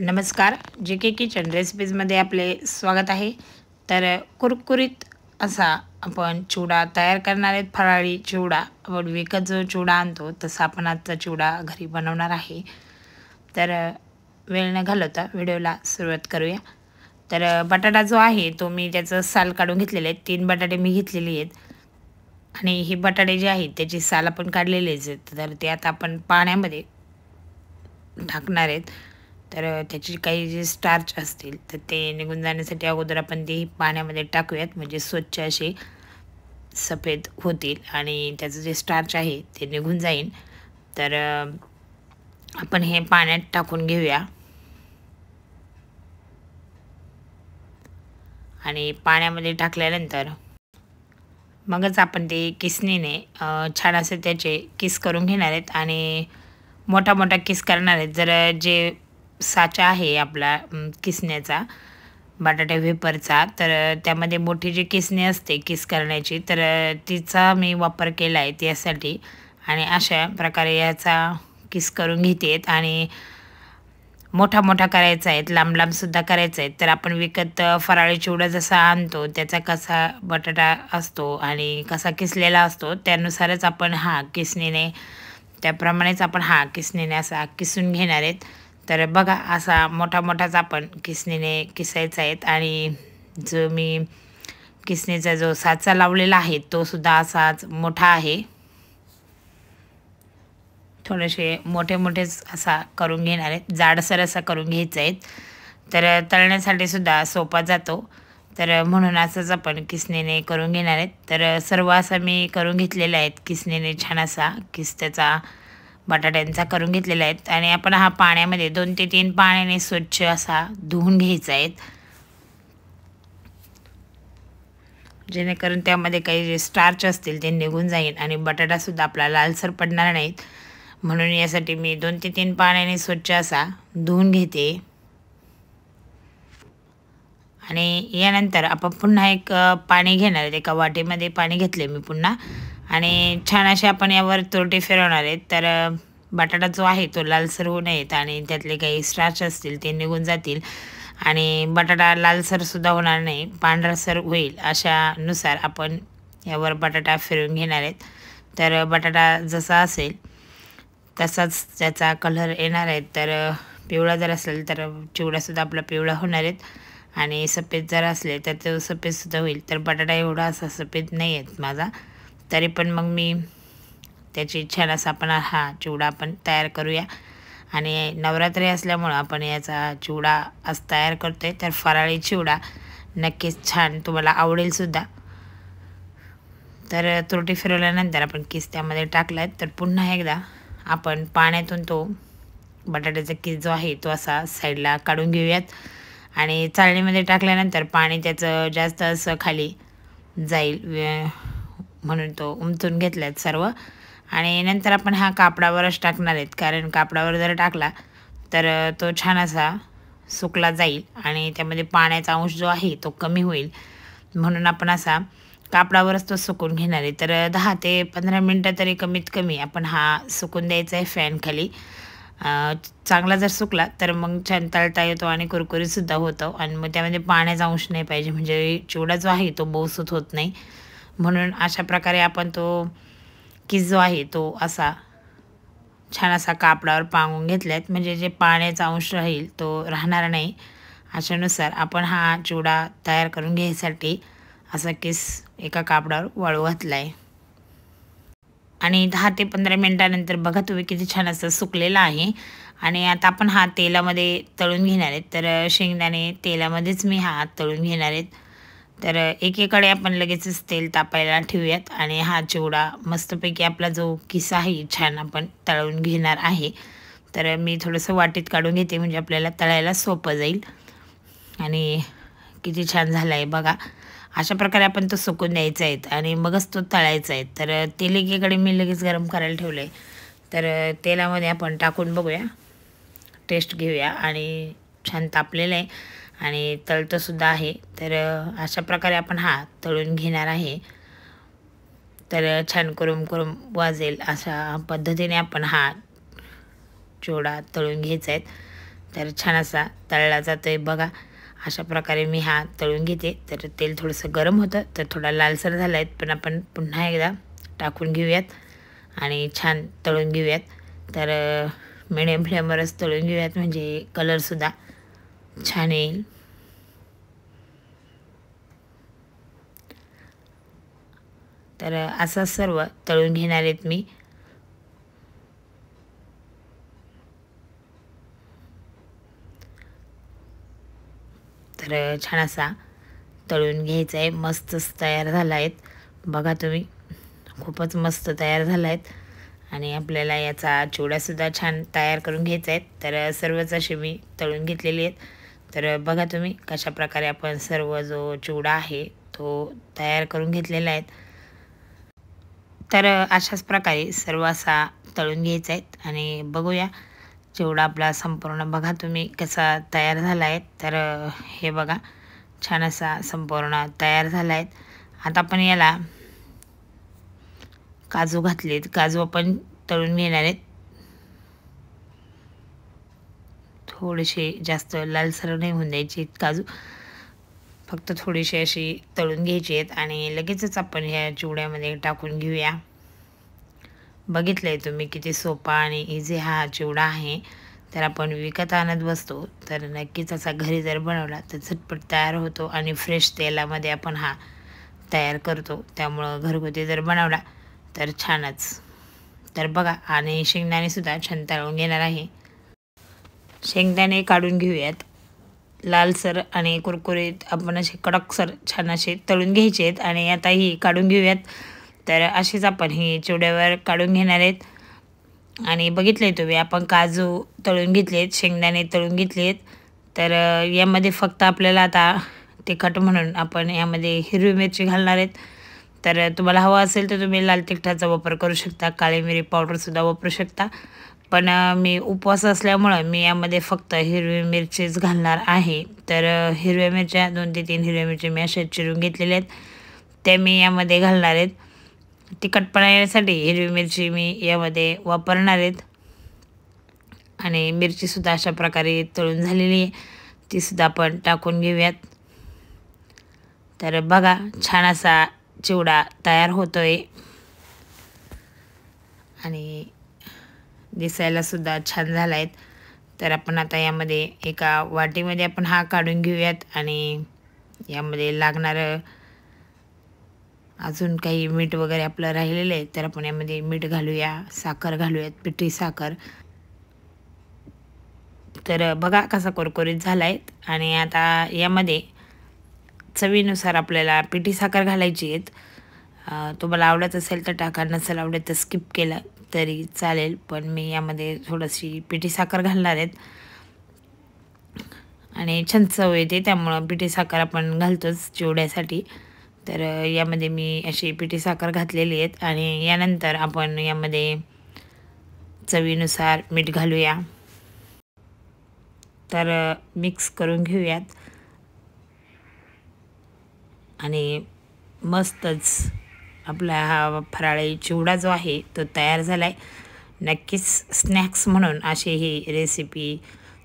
नमस्कार. जे के किचन रेसिपीजमध्ये आपले स्वागत आहे. तर कुरकुरीत असा आपण चिवडा तयार करणार आहेत. फराळी चिवडा. आपण विकत जो चिवडा आणतो तसा आपण आजचा चिवडा घरी बनवणार आहे. तर वेळ न घालवता व्हिडिओला सुरुवात करूया. तर बटाटा जो आहे तो मी त्याचं साल काढून घेतलेलं आहे. 3 बटाटे मी घेतलेले आहेत आणि हे बटाटे जे आहेत त्याची साल आपण काढलेलीच आहेत. तर ते आता आपण पाण्यामध्ये टाकणार आहेत. तर त्याची काही जे स्टार्च असतील तर ते निघून जाण्यासाठी अगोदर आपण ते पाण्यामध्ये टाकूयात, म्हणजे स्वच्छ असे सफेद होतील आणि त्याचं जे स्टार्च आहे ते निघून जाईल. तर आपण हे पाण्यात टाकून घेऊया आणि पाण्यामध्ये टाकल्यानंतर मगच आपण ते किसणीने छान असे त्याचे किस करून घेणार आहेत आणि मोठा मोठा किस करणार आहेत. जर जे साचा आहे आपला किसण्याचा बटाटे वेफरचा, तर त्यामध्ये मोठी जी किसणी असते किस करण्याची, तर तिचा मी वापर केला आहे त्यासाठी. आणि अशा प्रकारे याचा किस करून घेते आणि मोठा मोठा करायचा आहे, लांब लांबसुद्धा करायचा आहे. तर आपण विकत फराळी चिवडा जसा आणतो त्याचा कसा बटाटा असतो आणि कसा किसलेला असतो त्यानुसारच आपण किसणीने त्याप्रमाणेच आपण किसणीने असा किसून घेणार आहेत. तर बघा असा मोठा मोठाच आपण किसणीने किसायचा आहे आणि जो मी किसणीचा जो साचा लावलेला आहे तो सुद्धा असाच मोठा आहे. थोडेसे मोठे मोठेच असा करून घेणार आहेत, जाडसर असा करून घ्यायचा आहे. तर तळण्यासाठी सुद्धा सोपा जातो. तर म्हणून असंच आपण किसणीने करून घेणार आहेत. तर सर्व असं मी करून घेतलेलं आहे किसणीने, छान असा किस त्याचा बटाट्यांचा करून घेतलेला आहे. आणि आपण पाण्यामध्ये 2 ते 3 पाण्याने स्वच्छ असा धुवून घ्यायचा आहे, जेणेकरून त्यामध्ये काही जे स्टार्च असतील ते निघून जाईल आणि बटाटासुद्धा आपला लालसर पडणार नाहीत. म्हणून यासाठी मी 2 ते 3 पाण्याने स्वच्छ असा धुवून घेते. आणि यानंतर आपण पुन्हा एक पाणी घेणार आहेत. एका वाटीमध्ये पाणी घेतले मी पुन्हा आणि छान असे आपण यावर तुरटी फिरवणार आहेत. तर बटाटा जो आहे तो लालसर होऊ नयेत आणि त्यातले काही स्टार्च असतील ते निघून जातील आणि बटाटा लालसरसुद्धा होणार नाही, पांढरासर होईल अशानुसार आपण यावर बटाटा फिरवून घेणार आहेत. तर बटाटा जसा असेल तसाच त्याचा कलर येणार आहे. तर पिवळा जर असेल तर चिवडासुद्धा आपला पिवळा होणार आहेत आणि सफेद जर असले तर तो सफेदसुद्धा होईल. तर बटाटा एवढा असा सफेद नाही आहेत माझा, तरी पण मग मी त्याची छान असा आपण चिवडा आपण तयार करूया. आणि नवरात्री असल्यामुळं आपण याचा चिवडा आज तयार करतो आहे. तर फराळी चिवडा नक्कीच छान तुम्हाला आवडेलसुद्धा. तर तुरटी फिरवल्यानंतर आपण किस त्यामध्ये टाकला आहे. तर पुन्हा एकदा आपण पाण्यातून तो बटाट्याचा किस जो आहे तो असा साईडला काढून घेऊयात आणि चाळणीमध्ये टाकल्यानंतर पाणी त्याचं जास्त असं खाली जाईल म्हणून तो उमटून घेतला सर्व. आणि नंतर आपण कापडावरच टाकणार आहेत, कारण कापडावर जर टाकला तर तो छान असा सुकला जाईल आणि त्यामध्ये पाण्याचा अंश जो आहे तो कमी होईल. म्हणून आपण असा कापडावरच तो सुकून घेणार आहे. तर 10 ते 15 मिनटं तरी कमीत कमी आपण सुकून द्यायचा आहे फॅनखाली. चांगला जर सुकला तर मग छान तळता येतो आणि कुरकुरीतसुद्धा होतं आणि मग त्यामध्ये पाण्याचा अंश नाही पाहिजे, म्हणजे चिवडा जो आहे तो मऊसूत होत नाही. म्हणून अशा प्रकारे आपण तो किस जो आहे तो असा छान असा कापडावर पांगून घेतला आहे, म्हणजे जे पाण्याचा अंश राहील तो राहणार नाही. अशानुसार आपण चिवडा तयार करून घ्यायसाठी असा किस एका कापडावर वाळू घातला आहे. आणि 10 ते 15 मिनटानंतर बघा तुम्ही किती छान असं सुकलेला आहे. आणि आता आपण तेलामध्ये तळून घेणार आहेत. तर शेंगदाणे तेलामध्येच मी तळून घेणार आहेत. तर एकीकडे आपण लगेचच तेल तापायला ठेवूयात आणि चिवडा मस्तपैकी आपला जो किस आहे छान आपण तळून घेणार आहे. तर मी थोडंसं वाटीत काढून घेते, म्हणजे आपल्याला तळायला सोपं जाईल. आणि किती छान झाला आहे बघा. अशा प्रकारे आपण तो सुकून द्यायचा आहे आणि मगच तो तळायचा आहे. तर तेल एकीकडे मी लगेच गरम करायला ठेवलं आहे. तर तेलामध्ये आपण टाकून बघूया, टेस्ट घेऊया. आणि छान तापलेलं आहे आणि तळतंसुद्धा आहे. तर अशा प्रकारे आपण तळून घेणार आहे. तर छान कुरुम कुरुम वाजेल अशा पद्धतीने आपण चिवडा तळून घ्यायचा आहे. तर छान असा तळला जातो आहे बघा. अशा प्रकारे मी हा तळून घेते. तर तेल थोडंसं गरम होतं तर थोडा लालसर झाला आहे, पण आपण पुन्हा एकदा टाकून घेऊयात आणि छान तळून घेऊयात. तर मिडियम फ्लेमवरच तळून घेऊयात, म्हणजे कलरसुद्धा छान येईल. तर असं सर्व तळून घेणार आहेत मी. तर छान असा तळून घ्यायचा आहे. मस्तच तयार झाला आहेत बघा तुम्ही, खूपच मस्त तयार झाला आहेत. आणि आपल्याला याचा चिवडासुद्धा छान तयार करून घ्यायचा आहे. तर सर्वच असे मी तळून घेतलेले आहेत. तर बघा तुम्ही कशा प्रकारे आपण सर्व जो चिवडा आहे तो तयार करून घेतलेला आहे. तर अशाच प्रकारे सर्व असा तळून घ्यायचा आहे आणि बघूया चिवडा आपला संपूर्ण बघा तुम्ही कसा तयार झाला आहे. तर हे बघा छान असा संपूर्ण तयार झाला आहे. आता आपण याला काजू घातलेत, काजू आपण तळून घेणार आहेत. थोडेसे जास्त लालसर नाही होऊन द्यायचे काजू, फक्त थोडीशी अशी तळून घ्यायची आहेत आणि लगेचच आपण ह्या चिवड्यामध्ये टाकून घेऊया. बघितलंय तुम्ही किती सोपा आणि इझी हा चिवडा आहे. तर आपण विकत आणत बसतो, तर नक्कीच असा घरी जर बनवला तर झटपट तयार होतो आणि फ्रेश तेलामध्ये आपण हा तयार करतो. त्यामुळं घरगुती जर बनवला तर छानच. तर बघा, आणि शेंगदाणेसुद्धा छान तळून घेणार आहे. शेंगदाणे काढून घेऊयात. लालसर आणि कुरकुरीत आपण असे कडकसर छान असे तळून घ्यायचे आहेत आणि आता ही काढून घेऊयात. तर अशीच आपण ही चिवड्यावर काढून घेणार आहेत. आणि बघितले तुम्ही आपण काजू तळून घेतलेत, शेंगदाणे तळून घेतलेत. तर यामध्ये फक्त आपल्याला आता तिखट म्हणून आपण यामध्ये हिरवी मिरची घालणार आहेत. तर तुम्हाला हवं असेल तर तुम्ही लाल तिखटाचा वापर करू शकता, काळी मिरी पावडरसुद्धा वापरू शकता. पण मी उपवास असल्यामुळं मी यामध्ये फक्त हिरवी मिरचीच घालणार आहे. तर हिरव्या मिरच्या 2 ते 3 हिरव्या मिरच्या मी अशा चिरून घेतलेल्या आहेत, त्या मी यामध्ये घालणार आहेत. तिखटपणा येण्यासाठी हिरवी मिरची मी यामध्ये वापरणार आहेत. आणि मिरचीसुद्धा अशा प्रकारे तळून झालेली आहे, तीसुद्धा आपण टाकून घेऊयात. तर बघा छान असा चिवडा तयार होतो आहे आणि दिसायलासुद्धा छान झाला आहे. तर आपण आता यामध्ये एका वाटीमध्ये आपण हा काढून घेऊयात आणि यामध्ये लागणारं अजून काही मीठ वगैरे आपलं राहिलेलं आहे, तर आपण यामध्ये मीठ घालूया, साखर घालूयात, पिठी साखर. तर बघा कसा कुरकुरीत झाला आहे. आणि आता यामध्ये चवीनुसार आपल्याला पिठी साखर घालायची आहेत. तुम्हाला आवडत असेल तर टाका, नसेल आवडत तर स्किप केला तरी चालेल. पण मी यामध्ये थोडीशी पिठी साखर घालणार आहेत आणि छान चव येते, त्यामुळं पिठी साखर आपण घालतोच चिवड्यासाठी. तर यामध्ये मी अशी पिठी साखर घातलेली आहेत आणि यानंतर आपण यामध्ये चवीनुसार मीठ घालूया. तर मिक्स करून घेऊयात आणि मस्तच आपला हा फराळी चिवडा जो आहे तो तयार झाला आहे. नक्कीच स्नॅक्स म्हणून अशी ही रेसिपी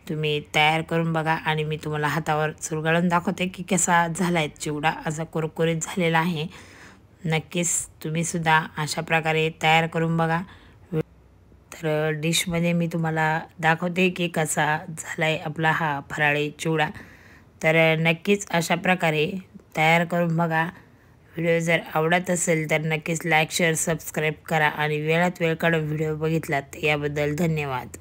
तुम्ही तयार करून बघा आणि मी तुम्हाला हातावर चुरगळून दाखवते की कसा झाला आहे चिवडा, असा कुरकुरीत झालेला आहे. नक्कीच तुम्हीसुद्धा अशा प्रकारे तयार करून बघा. तर डिशमध्ये मी तुम्हाला दाखवते की कसा झाला आहे आपला हा फराळी चिवडा. तर नक्कीच अशा प्रकारे तयार करून बघा. व्हिडिओ जर आवडत असेल तर नक्कीच लाईक, शेअर, सबस्क्राईब करा आणि वेळात वेळ काढून व्हिडिओ बघितलात याबद्दल धन्यवाद.